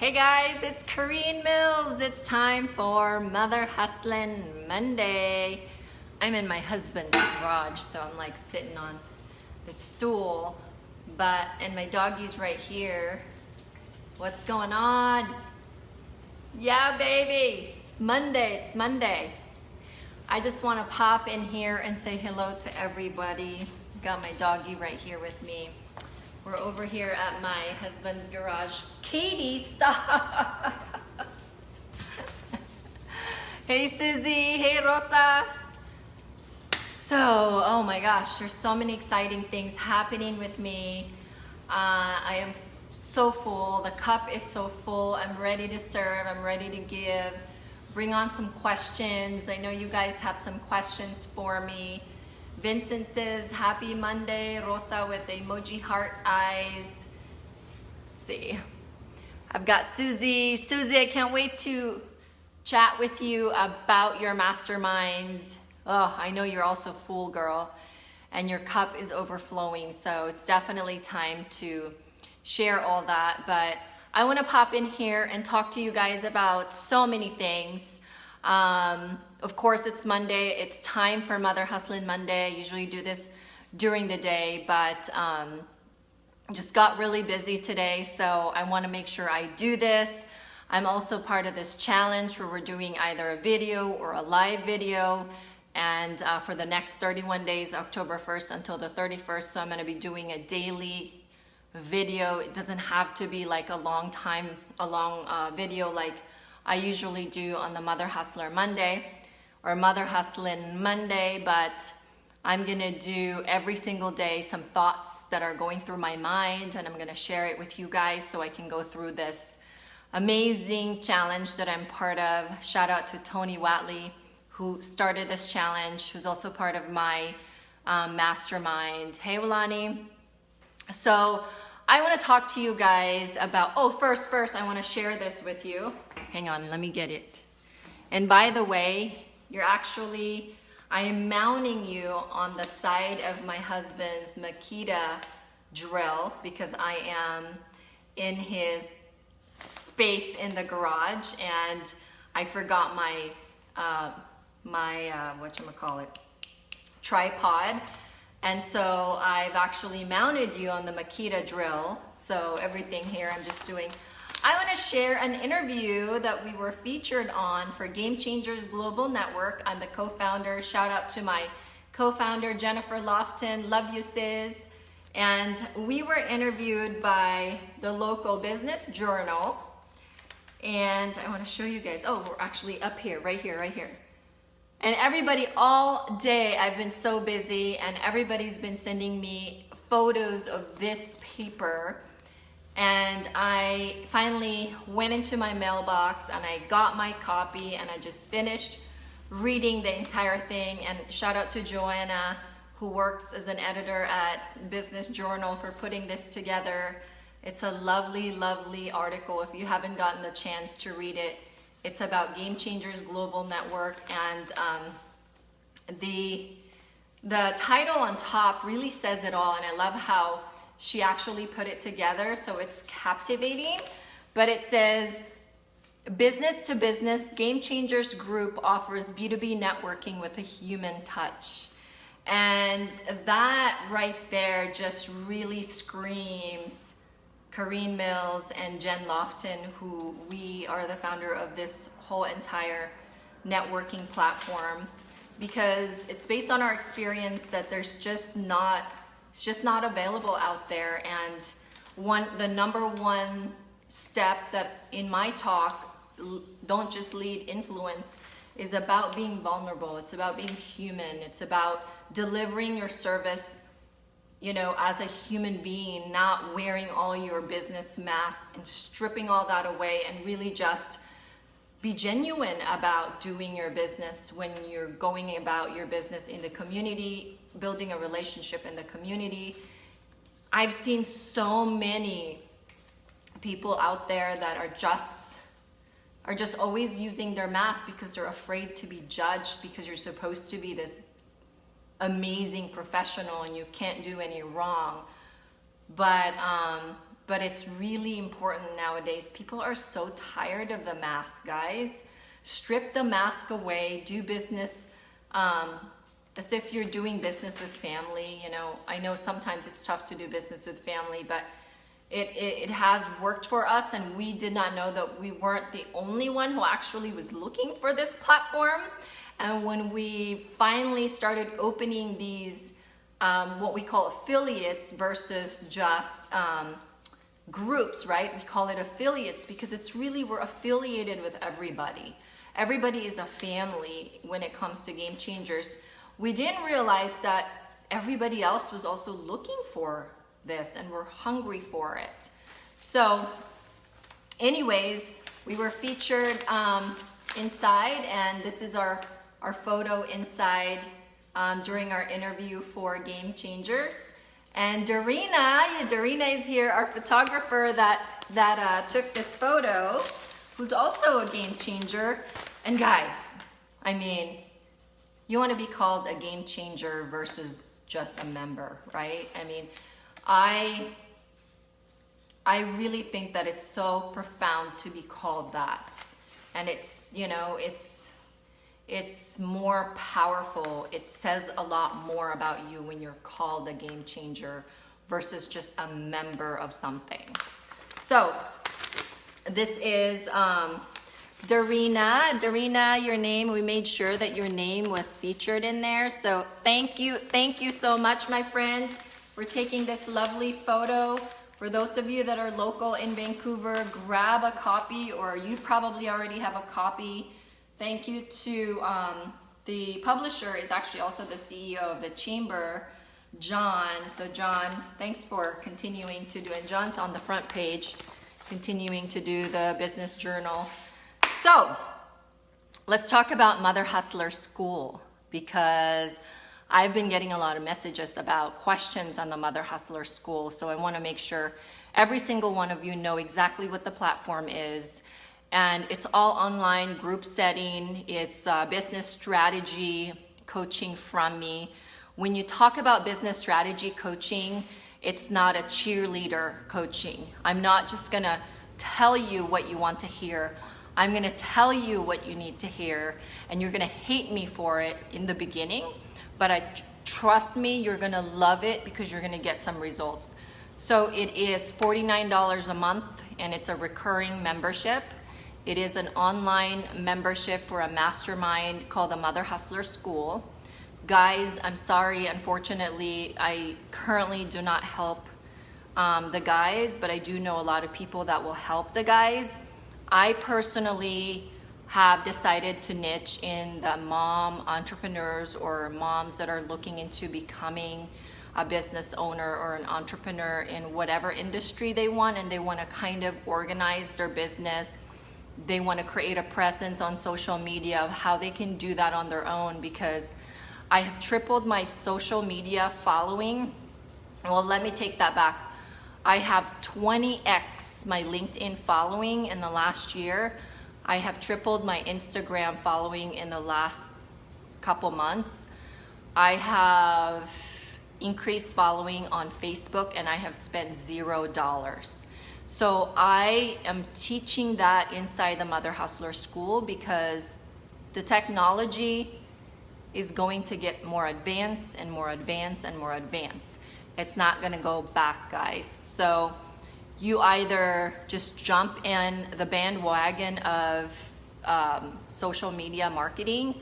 Hey guys, it's Corrine Mills. It's time for Motherhustlin Monday. I'm in my husband's garage, so I'm like sitting on the stool, and my doggy's right here. What's going on? Yeah, baby, it's Monday. I just want to pop in here and say hello to everybody. Got my doggy right here with me. We're over here at my husband's garage. Katie, stop! Hey Susie, hey Rosa. So, oh my gosh, there's so many exciting things happening with me. I am so full, the cup is so full. I'm ready to serve, I'm ready to give. Bring on some questions. I know you guys have some questions for me. Vincent says, happy Monday, Rosa with emoji heart eyes. Let's see. I've got Susie. Susie, I can't wait to chat with you about your masterminds. Oh, I know you're also full, girl, and your cup is overflowing. So it's definitely time to share all that. But I want to pop in here and talk to you guys about so many things. Of course, it's Monday. It's time for Motherhustlin Monday. I usually do this during the day, but just got really busy today, so I want to make sure I do this. I'm also part of this challenge where we're doing either a video or a live video, and for the next 31 days, October 1st until the 31st, so I'm going to be doing a daily video. It doesn't have to be like a long video like I usually do on the Motherhustler Monday or Motherhustlin Monday, but I'm gonna do every single day some thoughts that are going through my mind, and I'm gonna share it with you guys so I can go through this amazing challenge that I'm part of. Shout out to Tony Watley, who started this challenge, who's also part of my mastermind. Hey, Walani. So I want to talk to you guys about, first I want to share this with you. Hang on, let me get it. And by the way, I am mounting you on the side of my husband's Makita drill because I am in his space in the garage, and I forgot my tripod. And so I've actually mounted you on the Makita drill. So everything here I'm just doing. I want to share an interview that we were featured on for Game Changers Global Network. I'm the co-founder. Shout out to my co-founder, Jennifer Loftin. Love you, sis. And we were interviewed by the local business journal. And I want to show you guys. Oh, we're actually up here, right here. And everybody, all day, I've been so busy, and everybody's been sending me photos of this paper. And I finally went into my mailbox and I got my copy, and I just finished reading the entire thing. And shout out to Joanna, who works as an editor at Business Journal, for putting this together. It's a lovely, lovely article. If you haven't gotten the chance to read it, it's about Game Changers Global Network, and the title on top really says it all, and I love how she actually put it together, so it's captivating. But it says, business to business, Game Changers Group offers B2B networking with a human touch. And that right there just really screams Corrine Mills and Jen Loftin, who we are the founder of this whole entire networking platform, because it's based on our experience that it's just not available out there. And the number one step that in my talk, Don't Just Lead, Influence, is about being vulnerable. It's about being human. It's about delivering your service, as a human being, not wearing all your business masks and stripping all that away, and really just be genuine about doing your business when you're going about your business in the community, building a relationship in the community. I've seen so many people out there that are just always using their mask because they're afraid to be judged, because you're supposed to be this amazing professional and you can't do any wrong. But but it's really important nowadays. People are so tired of the mask, guys. Strip the mask away, do business as if you're doing business with family. You know, I know sometimes it's tough to do business with family, but it has worked for us, and we did not know that we weren't the only one who actually was looking for this platform. And when we finally started opening these, what we call affiliates versus just groups, right? We call it affiliates because it's really, we're affiliated with everybody. Everybody is a family when it comes to Game Changers. We didn't realize that everybody else was also looking for this and we're hungry for it. So anyways, we were featured inside, and this is our photo inside during our interview for Game Changers. And Darina is here, our photographer that took this photo, who's also a game changer. And guys, I mean, you want to be called a game changer versus just a member, right? I mean, I really think that it's so profound to be called that. And it's, you know, it's more powerful. It says a lot more about you when you're called a game changer versus just a member of something. So this is Darina, your name. We made sure that your name was featured in there. So thank you so much, my friend, for taking this lovely photo. For those of you that are local in Vancouver, grab a copy, or you probably already have a copy. Thank you to the publisher, is actually also the CEO of the Chamber, John. So John, thanks for continuing to do, and John's on the front page, continuing to do the business journal. So let's talk about Mother Hustler School, because I've been getting a lot of messages about questions on the Mother Hustler School. So I want to make sure every single one of you know exactly what the platform is. And it's all online, group setting. It's business strategy coaching from me. When you talk about business strategy coaching, it's not a cheerleader coaching. I'm not just gonna tell you what you want to hear. I'm gonna tell you what you need to hear, and you're gonna hate me for it in the beginning, but trust me, you're gonna love it because you're gonna get some results. So it is $49 a month, and it's a recurring membership. It is an online membership for a mastermind called the Mother Hustler School. Guys, I'm sorry, unfortunately, I currently do not help the guys, but I do know a lot of people that will help the guys. I personally have decided to niche in the mom entrepreneurs, or moms that are looking into becoming a business owner or an entrepreneur in whatever industry they want, and they want to kind of organize their business. They want to create a presence on social media of how they can do that on their own, because I have tripled my social media following. Well, let me take that back. I have 20x my LinkedIn following in the last year. I have tripled my Instagram following in the last couple months. I have increased following on Facebook, and I have spent $0. So I am teaching that inside the Mother Hustler School, because the technology is going to get more advanced and more advanced and more advanced. It's not going to go back, guys. So you either just jump in the bandwagon of social media marketing,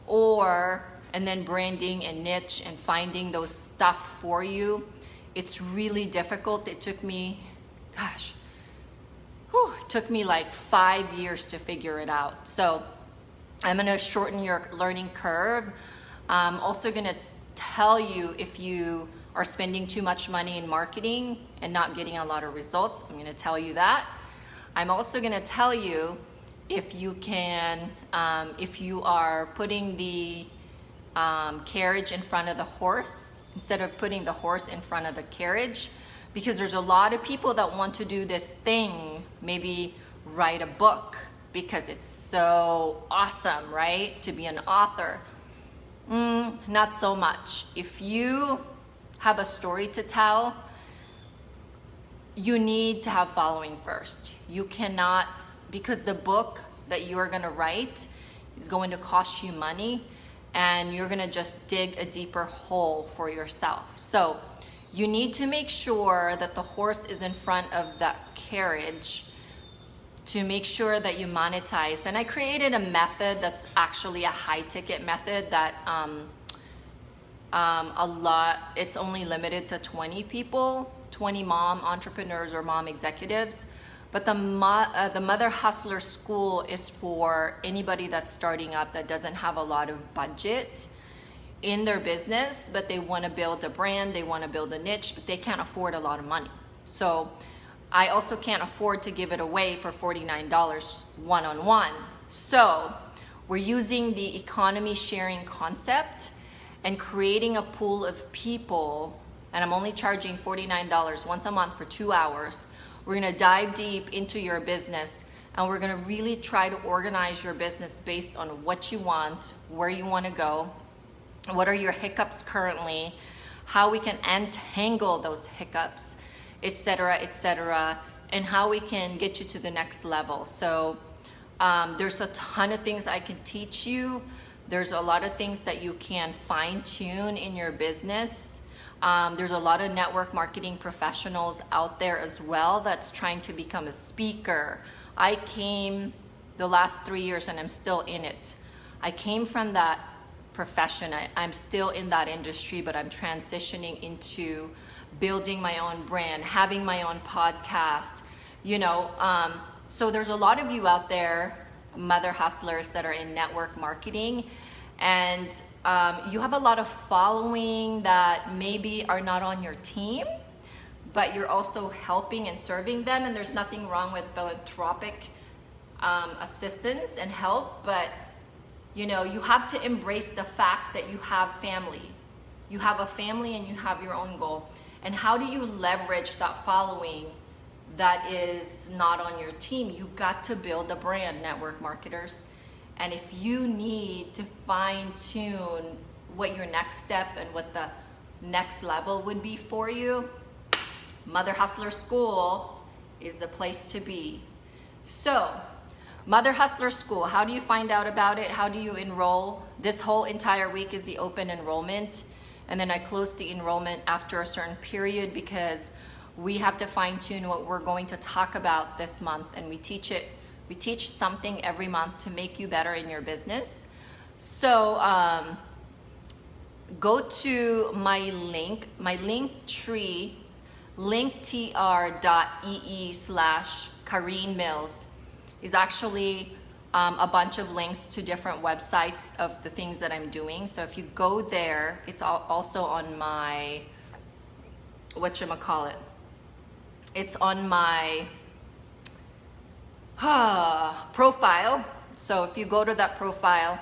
and then branding and niche and finding those stuff for you. It's really difficult. It took me, it took me like 5 years to figure it out. So I'm going to shorten your learning curve. I'm also going to tell you if you are spending too much money in marketing and not getting a lot of results. I'm going to tell you that. I'm also going to tell you if you can, if you are putting the carriage in front of the horse instead of putting the horse in front of the carriage, because there's a lot of people that want to do this thing, maybe write a book because it's so awesome, right? To be an author. Not so much. If you have a story to tell, you need to have following first. You cannot, because the book that you are going to write is going to cost you money, and you're going to just dig a deeper hole for yourself. So you need to make sure that the horse is in front of that carriage to make sure that you monetize. And I created a method that's actually a high ticket method that it's only limited to 20 people, 20 mom entrepreneurs or mom executives. But the Mother Hustler School is for anybody that's starting up that doesn't have a lot of budget in their business, but they want to build a brand, they want to build a niche, but they can't afford a lot of money. So I also can't afford to give it away for $49 one-on-one. So we're using the economy sharing concept and creating a pool of people, and I'm only charging $49 once a month for 2 hours. We're gonna dive deep into your business, and we're gonna really try to organize your business based on what you want, where you wanna go, what are your hiccups currently, how we can untangle those hiccups, etc., and how we can get you to the next level. So there's a ton of things I can teach you. There's a lot of things that you can fine tune in your business. There's a lot of network marketing professionals out there as well that's trying to become a speaker. I came the last 3 years and I'm still in it. I came from that profession. I'm still in that industry, but I'm transitioning into building my own brand, having my own podcast, so there's a lot of you out there, mother hustlers, that are in network marketing, and you have a lot of following that maybe are not on your team, but you're also helping and serving them, and there's nothing wrong with philanthropic assistance and help, but you have to embrace the fact that you have family. You have a family and you have your own goal. And how do you leverage that following that is not on your team? You got to build a brand, network marketers. And if you need to fine tune what your next step and what the next level would be for you, Mother Hustler School is the place to be. So, Mother Hustler School, how do you find out about it? How do you enroll? This whole entire week is the open enrollment. And then I close the enrollment after a certain period because we have to fine tune what we're going to talk about this month. And we teach something every month to make you better in your business. So go to my link tree, linktr.ee/Kareen Mills is actually a bunch of links to different websites of the things that I'm doing. So if you go there, it's also on my, it's on my profile. So if you go to that profile,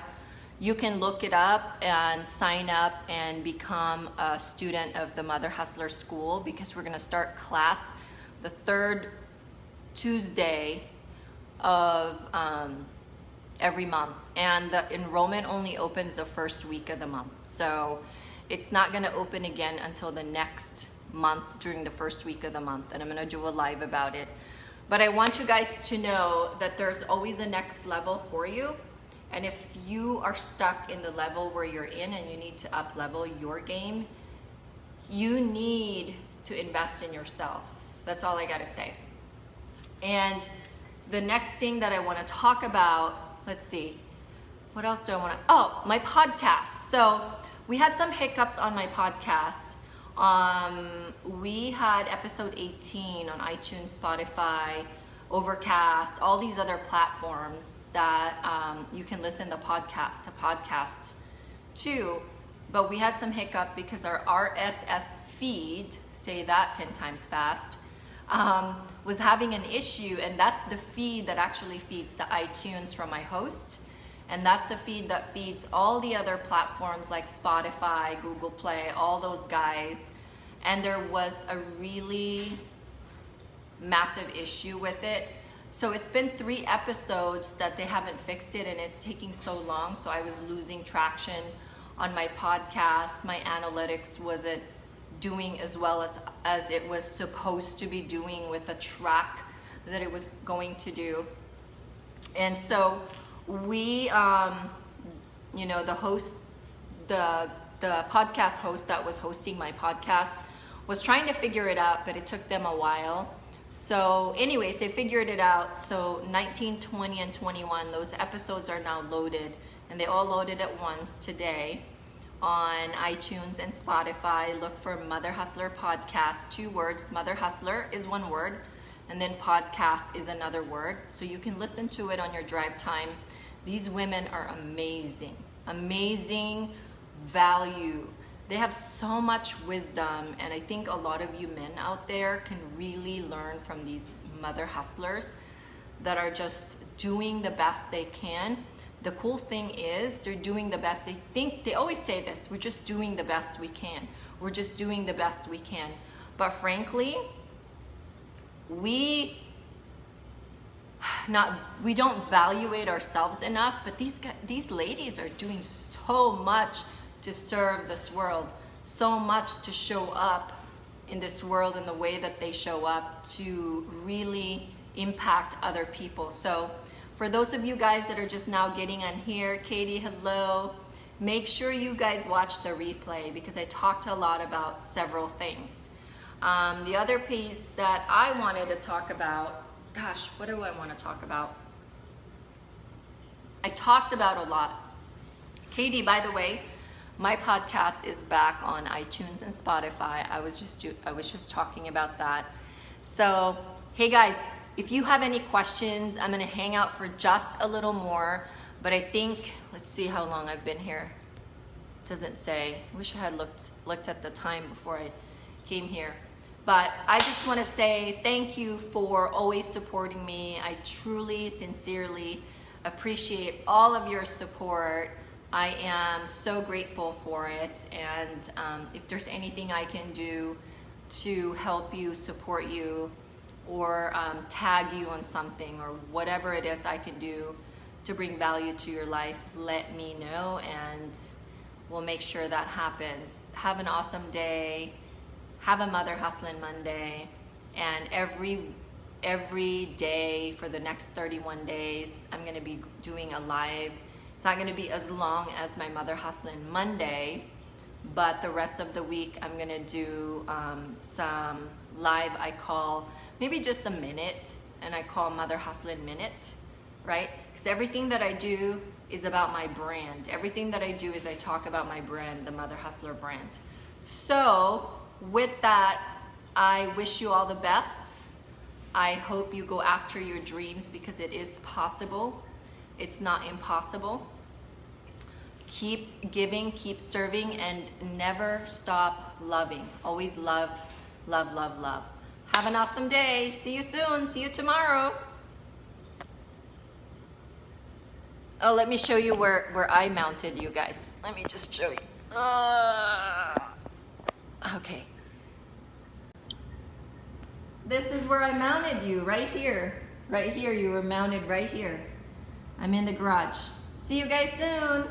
you can look it up and sign up and become a student of the Mother Hustler School, because we're gonna start class the third Tuesday of every month, and the enrollment only opens the first week of the month, so it's not going to open again until the next month during the first week of the month, and I'm going to do a live about it. But I want you guys to know that there's always a next level for you, and if you are stuck in the level where you're in and you need to up level your game, you need to invest in yourself. That's all I got to say. And the next thing that I want to talk about, let's see, what else do I want to, my podcast. So we had some hiccups on my podcast. We had episode 18 on iTunes, Spotify, Overcast, all these other platforms that you can listen to podcasts to, but we had some hiccup because our RSS feed, say that 10 times fast, was having an issue, and that's the feed that actually feeds the iTunes from my host, and that's a feed that feeds all the other platforms like Spotify, Google Play, all those guys, and there was a really massive issue with it. So it's been 3 episodes that they haven't fixed it, and it's taking so long, so I was losing traction on my podcast. My analytics wasn't doing as well as it was supposed to be doing with the track that it was going to do. And so we, you know, the podcast host that was hosting my podcast was trying to figure it out, but it took them a while. So anyways, they figured it out. So 19, 20, and 21, those episodes are now loaded, and they all loaded at once today on iTunes and Spotify. Look for Mother Hustler Podcast, 2 words. Mother Hustler is 1 word, and then podcast is another word. So you can listen to it on your drive time. These women are amazing, amazing value. They have so much wisdom, and I think a lot of you men out there can really learn from these mother hustlers that are just doing the best they can. The cool thing is they're doing the best. They always say this, we're just doing the best we can. We're just doing the best we can. But frankly, we don't evaluate ourselves enough, but these ladies are doing so much to serve this world, so much to show up in this world in the way that they show up to really impact other people. So for those of you guys that are just now getting on here, Katie, hello. Make sure you guys watch the replay because I talked a lot about several things. The other piece that I wanted to talk about, gosh, what do I want to talk about? I talked about a lot. Katie, by the way, my podcast is back on iTunes and Spotify. I was just talking about that. So, hey guys, if you have any questions, I'm gonna hang out for just a little more, but I think, let's see how long I've been here. It doesn't say. I wish I had looked at the time before I came here. But I just want to say thank you for always supporting me. I truly, sincerely appreciate all of your support. I am so grateful for it. And if there's anything I can do to help you, support you, or tag you on something, or whatever it is I can do to bring value to your life, let me know and we'll make sure that happens. Have an awesome day. Have a Motherhustlin Monday, and every day for the next 31 days, I'm gonna be doing a live. It's not gonna be as long as my Motherhustlin Monday, but the rest of the week, I'm gonna do some live, I call maybe just a minute, and I call Motherhustlin Minute, right? Because everything that I do is about my brand. Everything that I do is I talk about my brand, the Mother Hustler brand. So, with that, I wish you all the best. I hope you go after your dreams because it is possible. It's not impossible. Keep giving, keep serving, and never stop loving. Always love, love, love, love. Have an awesome day. See you soon. See you tomorrow. Oh, let me show you where I mounted you guys. Let me just show you. Okay. This is where I mounted you, right here. Right here, you were mounted right here. I'm in the garage. See you guys soon.